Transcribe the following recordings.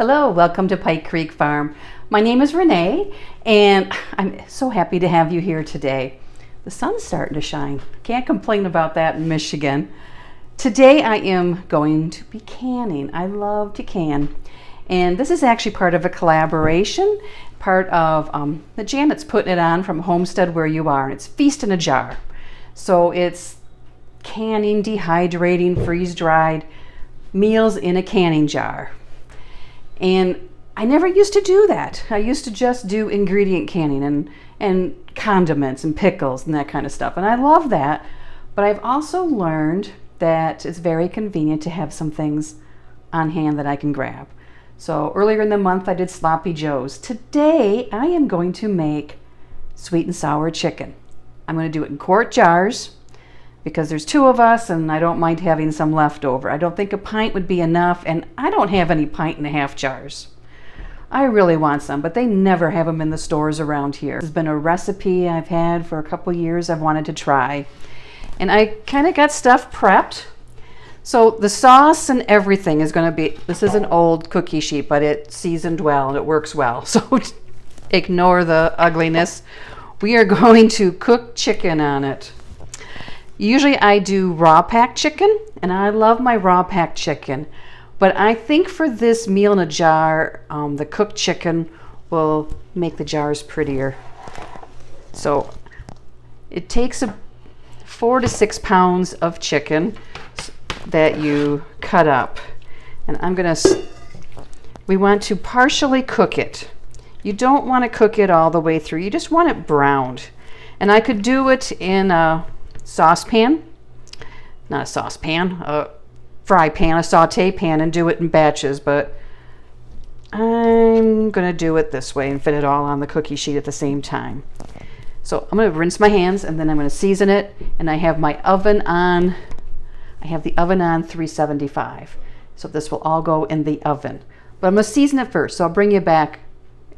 Hello, welcome to Pike Creek Farm. My name is Renee, and I'm so happy to have you here today. The sun's starting to shine. Can't complain about that in Michigan. Today I am going to be canning. I love to can. And this is actually part of a collaboration, part of the Janet's putting it on from Homestead Where You Are, and it's Feast in a Jar. So it's canning, dehydrating, freeze-dried meals in a canning jar. And I never used to do that. I used to just do ingredient canning and condiments and pickles and that kind of stuff. And I love that. But I've also learned that it's very convenient to have some things on hand that I can grab. So earlier in the month I did sloppy joes. Today I am going to make sweet and sour chicken. I'm going to do it in quart jars because there's two of us and I don't mind having some left over. I don't think a pint would be enough, and I don't have any 1.5-pint jars. I really want some, but they never have them in the stores around here. This has been a recipe I've had for a couple years I've wanted to try. And I kind of got stuff prepped. So the sauce and everything is going to be, this is an old cookie sheet, but it's seasoned well and it works well. So ignore the ugliness. We are going to cook chicken on it. Usually I do raw packed chicken, and I love my raw packed chicken. But I think for this meal in a jar, the cooked chicken will make the jars prettier. So it takes 4 to 6 pounds of chicken that you cut up. And we want to partially cook it. You don't want to cook it all the way through. You just want it browned. And I could do it in a saucepan, not a saucepan, a fry pan, a saute pan, and do it in batches, but I'm going to do it this way and fit it all on the cookie sheet at the same time. So I'm going to rinse my hands, and then I'm going to season it, and I have my oven on, I have the oven on 375. So this will all go in the oven. But I'm going to season it first, so I'll bring you back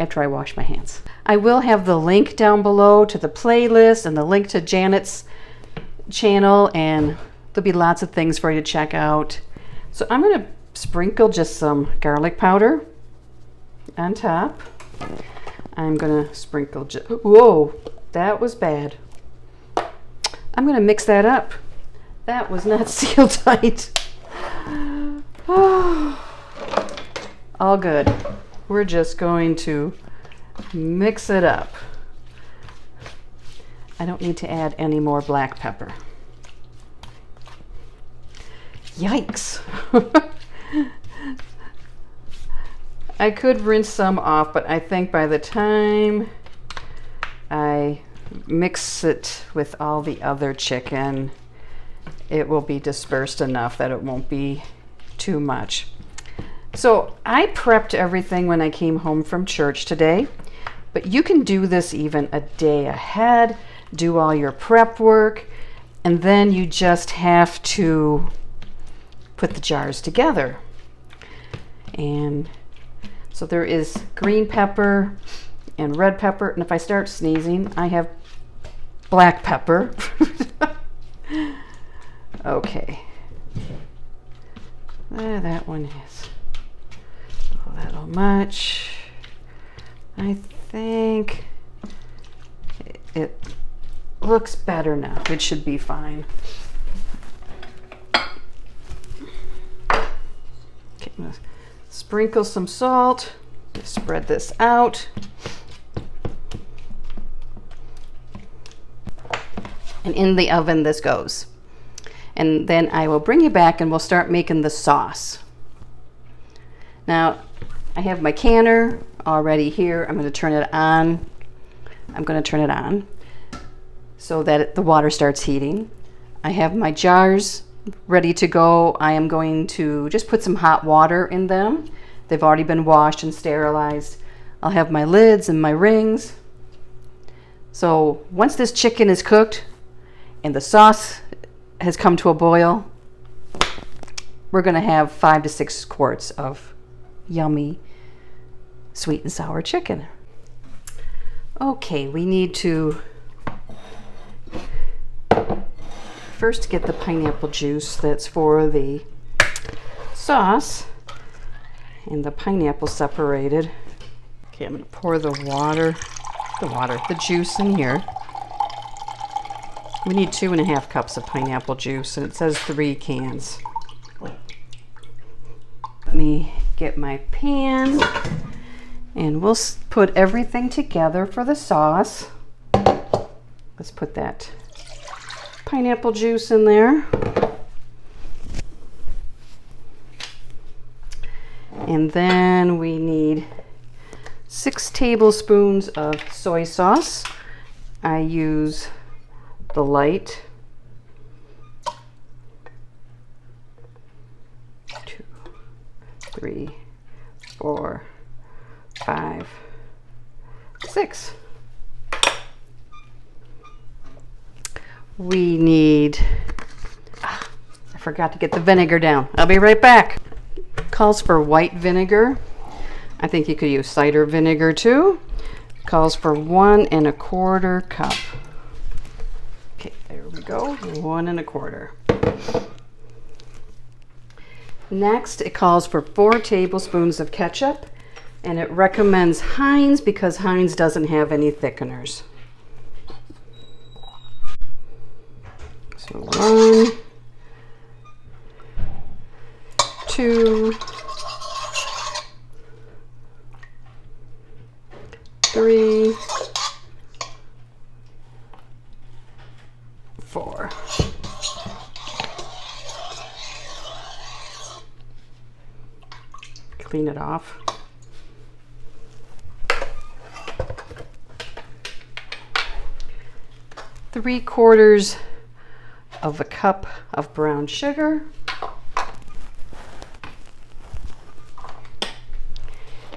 after I wash my hands. I will have the link down below to the playlist and the link to Janet's channel, and there'll be lots of things for you to check out. So I'm going to sprinkle just some garlic powder on top. I'm going to sprinkle whoa, that was bad. I'm going to mix that up. That was not sealed tight. All good. We're just going to mix it up. I don't need to add any more black pepper. Yikes! I could rinse some off, but I think by the time I mix it with all the other chicken, it will be dispersed enough that it won't be too much. So I prepped everything when I came home from church today, but you can do this even a day ahead. Do all your prep work, and then you just have to put the jars together. And so there is green pepper and red pepper, and if I start sneezing, I have black pepper. Okay. That one is a little much. I think it looks better now. It should be fine. Okay, I'm gonna sprinkle some salt. Spread this out. And in the oven this goes. And then I will bring you back and we'll start making the sauce. Now, I have my canner already here. I'm going to turn it on. So that the water starts heating. I have my jars ready to go. I am going to just put some hot water in them. They've already been washed and sterilized. I'll have my lids and my rings. So once this chicken is cooked and the sauce has come to a boil, we're going to have 5 to 6 quarts of yummy sweet and sour chicken. Okay, we need to first get the pineapple juice that's for the sauce. and the pineapple separated. Okay, I'm gonna pour the juice in here. We need 2.5 cups of pineapple juice, and it says 3 cans. Let me get my pan, and we'll put everything together for the sauce. Let's put that pineapple juice in there. And then we need 6 tablespoons of soy sauce. I use the light. 2, 3, 4, 5, 6. We need, I forgot to get the vinegar down. I'll be right back. Calls for white vinegar. I think you could use cider vinegar too. Calls for 1 1/4 cup. Okay, there we go, 1 1/4. Next, it calls for 4 tablespoons of ketchup, and it recommends Heinz because Heinz doesn't have any thickeners. So 1, 2, 3, 4. Clean it off. Three-quarters of a cup of brown sugar.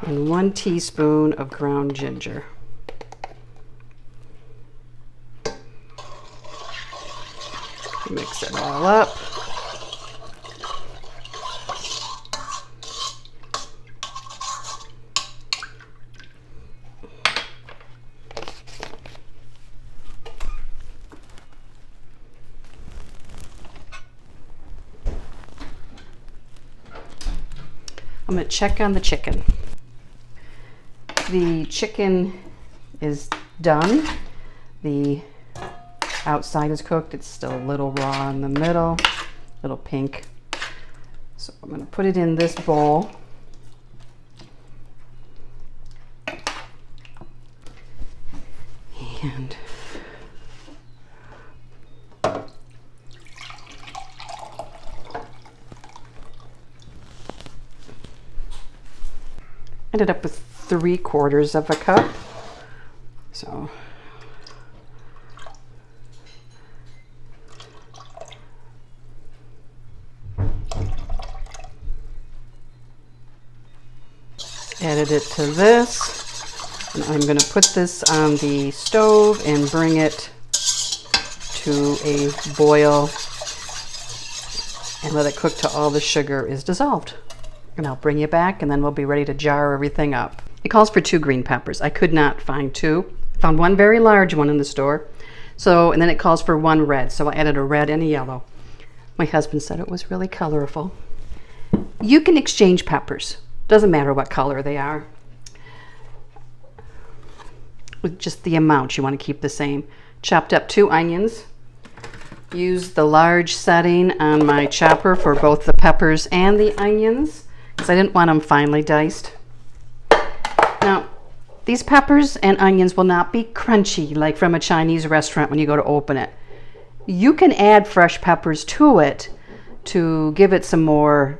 And 1 teaspoon of ground ginger. Mix it all up. I'm going to check on the chicken. The chicken is done. The outside is cooked. It's still a little raw in the middle, a little pink. So I'm going to put it in this bowl. And ended up with 3/4 of a cup. So added it to this, and I'm going to put this on the stove and bring it to a boil and let it cook till all the sugar is dissolved. And I'll bring you back, and then we'll be ready to jar everything up. It calls for 2 green peppers. I could not find 2. Found 1 very large one in the store. So, and then it calls for 1 red. So I added a red and a yellow. My husband said it was really colorful. You can exchange peppers. Doesn't matter what color they are. With just the amount, you want to keep the same. Chopped up 2 onions. Used the large setting on my chopper for both the peppers and the onions, because I didn't want them finely diced. Now, these peppers and onions will not be crunchy like from a Chinese restaurant when you go to open it. You can add fresh peppers to it to give it some more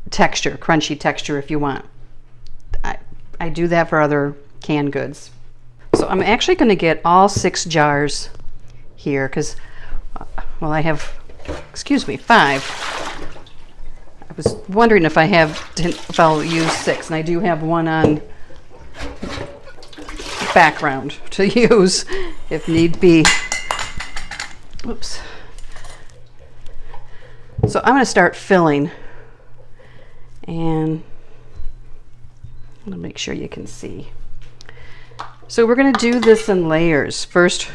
texture, crunchy texture if you want. I do that for other canned goods. So I'm actually going to get all 6 jars here because, well, I have, 5. I was wondering if I'll use 6, and I do have 1 on background to use if need be. Oops. So I'm going to start filling, and I'm going to make sure you can see. So we're going to do this in layers. First,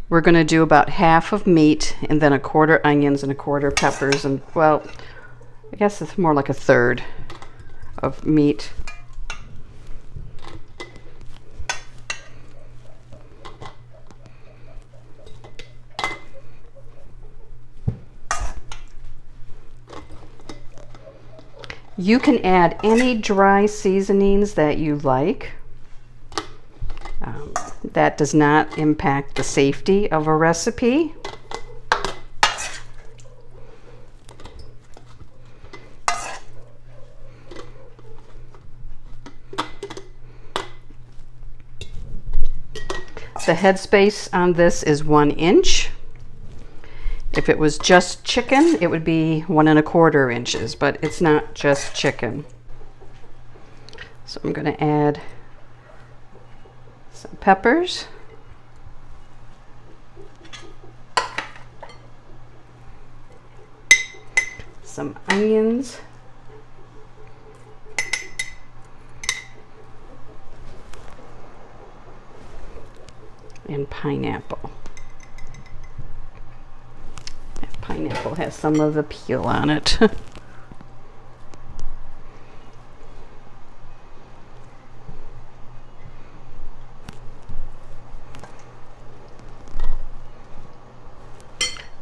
we're going to do about half of meat, and then 1/4 onions and 1/4 peppers, and, well, I guess it's more like 1/3 of meat. You can add any dry seasonings that you like. That does not impact the safety of a recipe. The headspace on this is 1 inch. If it was just chicken, it would be 1 1/4 inches, but it's not just chicken. So I'm going to add some peppers. Some onions. And pineapple. That pineapple has some of the peel on it.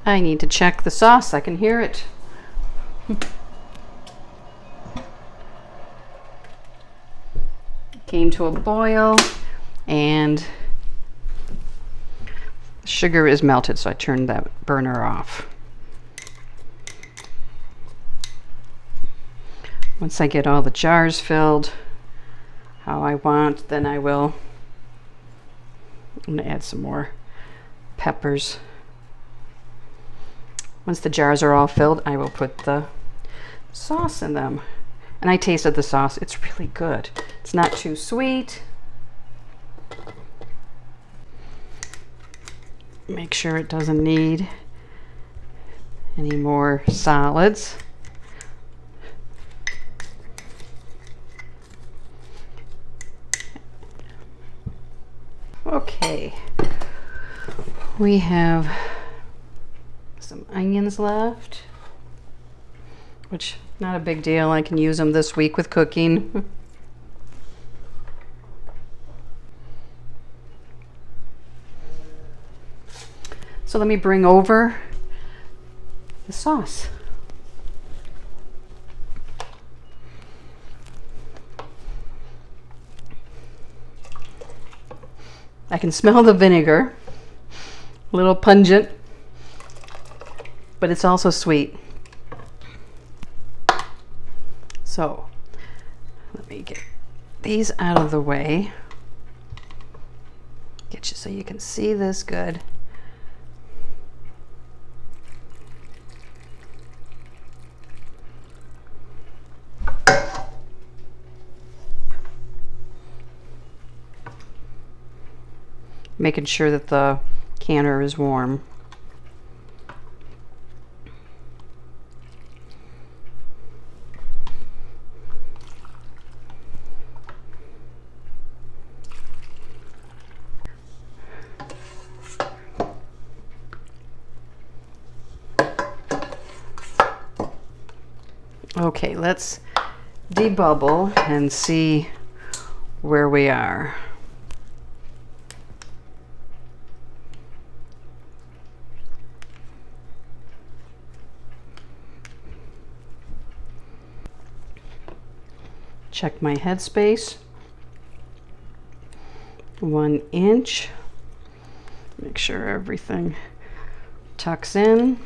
I need to check the sauce. I can hear it. Came to a boil and sugar is melted, so I turned that burner off. Once I get all the jars filled how I want, then I'm going to add some more peppers. Once the jars are all filled, I will put the sauce in them. And I tasted the sauce. It's really good. It's not too sweet. Make sure it doesn't need any more solids. Okay, we have some onions left, which not a big deal. I can use them this week with cooking. So let me bring over the sauce. I can smell the vinegar, a little pungent, but it's also sweet. So let me get these out of the way. Get you so you can see this good. Making sure that the canner is warm. Okay, let's debubble and see where we are. Check my headspace. 1 inch. Make sure everything tucks in.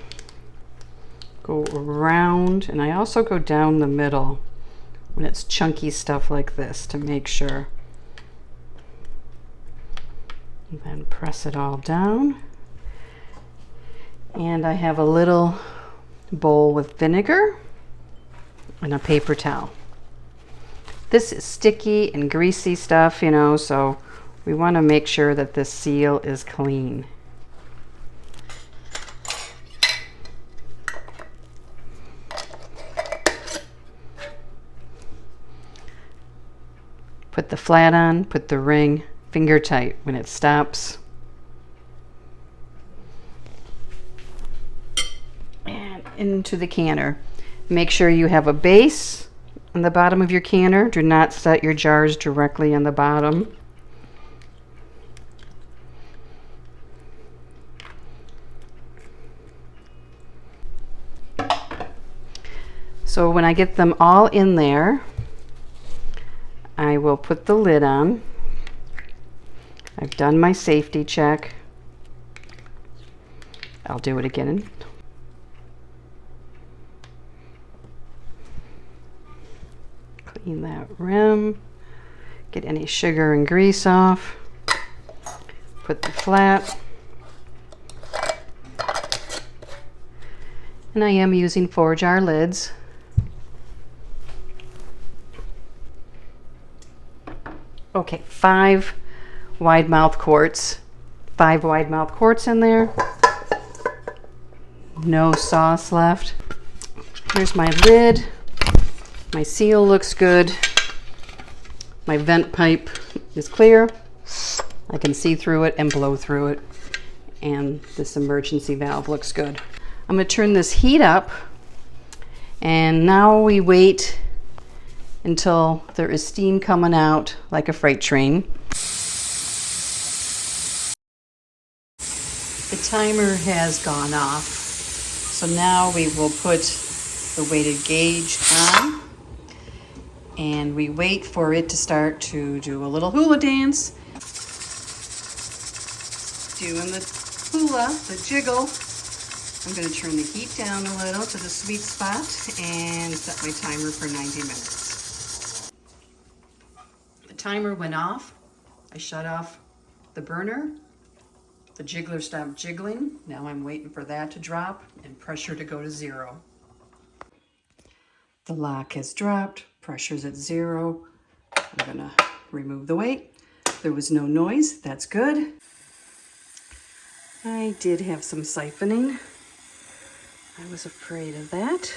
Go around, and I also go down the middle when it's chunky stuff like this to make sure. And then press it all down. And I have a little bowl with vinegar and a paper towel. This is sticky and greasy stuff, you know, so we want to make sure that this seal is clean. Put the flat on, put the ring finger tight when it stops. And into the canner. Make sure you have a base on the bottom of your canner. Do not set your jars directly on the bottom. So when I get them all in there, I will put the lid on. I've done my safety check. I'll do it again. Clean that rim. Get any sugar and grease off. Put the flat. And I am using 4-jar lids. Okay, 5 wide mouth quarts. 5 wide mouth quarts in there. No sauce left. Here's my lid. My seal looks good. My vent pipe is clear. I can see through it and blow through it. And this emergency valve looks good. I'm going to turn this heat up. And now we wait until there is steam coming out like a freight train. The timer has gone off, so now we will put the weighted gauge on, and we wait for it to start to do a little hula dance. Doing the hula, the jiggle. I'm going to turn the heat down a little to the sweet spot and set my timer for 90 minutes. The timer went off. I shut off the burner. The jiggler stopped jiggling. Now I'm waiting for that to drop and pressure to go to 0. The lock has dropped. Pressure's at 0. I'm going to remove the weight. There was no noise. That's good. I did have some siphoning. I was afraid of that.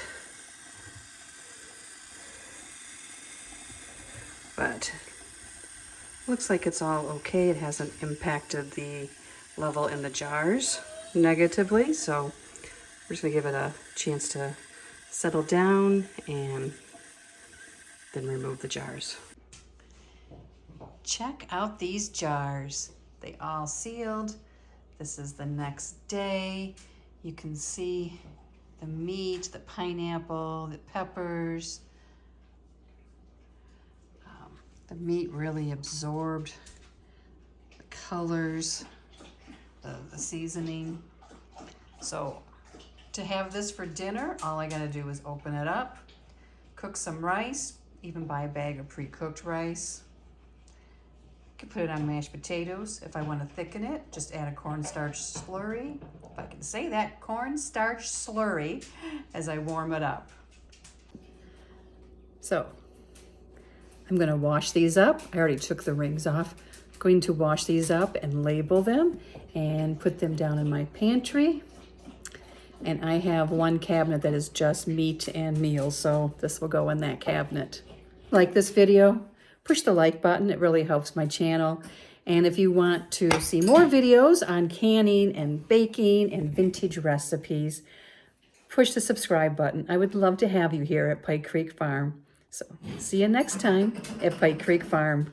But looks like it's all okay. It hasn't impacted the level in the jars negatively, so we're just gonna give it a chance to settle down and then remove the jars. Check out these jars. They all sealed. This is the next day. You can see the meat, the pineapple, the peppers. The meat really absorbed the colors, the seasoning. So to have this for dinner, all I gotta do is open it up, cook some rice, even buy a bag of pre-cooked rice. You can put it on mashed potatoes. If I want to thicken it, just add a cornstarch slurry. If I can say that, cornstarch slurry, as I warm it up. So I'm going to wash these up. I already took the rings off. I'm going to wash these up and label them and put them down in my pantry. And I have one cabinet that is just meat and meals, so this will go in that cabinet. Like this video, push the like button. It really helps my channel. And if you want to see more videos on canning and baking and vintage recipes, push the subscribe button. I would love to have you here at Pike Creek Farm. So see you next time at Pike Creek Farm.